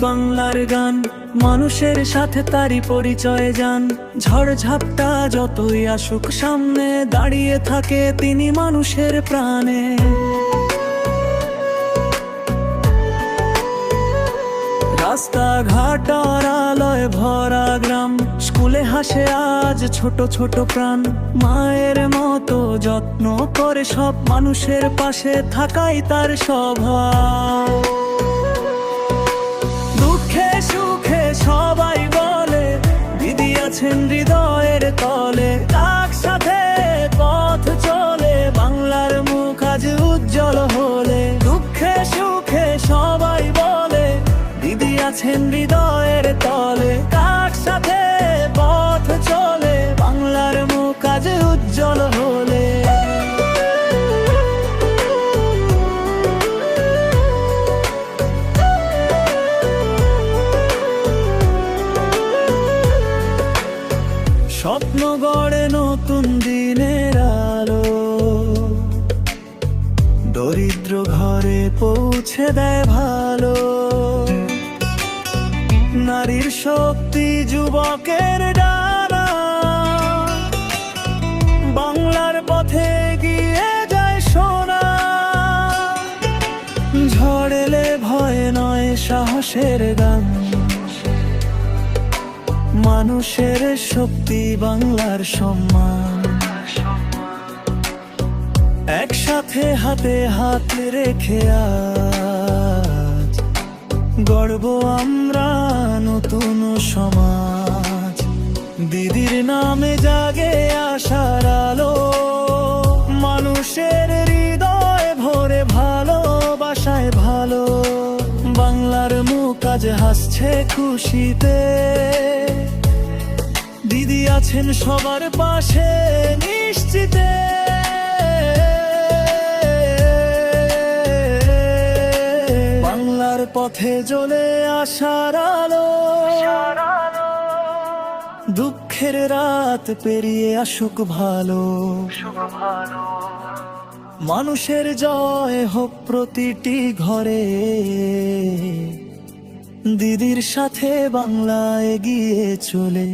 বাংলার গান, মানুষের সাথে তারই পরিচয় জান। ঝড় ঝাপটা যতই আসুক সামনে, দাঁড়িয়ে থাকে তিনি মানুষের প্রাণে। রাস্তাঘাট আর আলোয় ভরা গ্রাম, স্কুলে হাসে আজ ছোট ছোট প্রাণ। মায়ের মতো যত্ন করে সব মানুষের পাশে থাকাই তার স্বভাব। দুঃখে সুখে সবাই বলে দিদি আছেন হৃদয়ের তলে। একসাথে পথ চলে বাংলার মুখ আজ উজ্জ্বল হলে। দুঃখে সুখে সবাই বলে দিদি আছেন হৃদয়ের তলে। একসাথে পথ চলে বাংলার মুখ আজ উজ্জ্বল হলে। স্বপ্ন গড়ে নতুন দিনের আলো, দরিদ্র ঘরে পৌঁছে দেয় ভালো। নারীর শক্তি যুবকের ডানা, বাংলার পথে গিয়ে যায় সোনা। ঝড় এলে ভয় নয় সাহসের গান, মানুষের শক্তি বাংলার সম্মান। একসাথে হাতে হাত রেখে আজ গড়ব আমরা নতুন সমাজ। দিদির নামে জাগে আশার আলো, মানুষের হৃদয় ভরে ভালোবাসায় ভালো। বাংলার মুখ আজ হাসছে খুশিতে, দিদি আছেন সবার পাশে নিশ্চিতে। বাংলার পথে জ্বলে আশার আলো, দুঃখের রাত পেরিয়ে আসুক ভালো। মানুষের জয় হোক প্রতিটি ঘরে, দিদির সাথে বাংলা এগিয়ে চলে।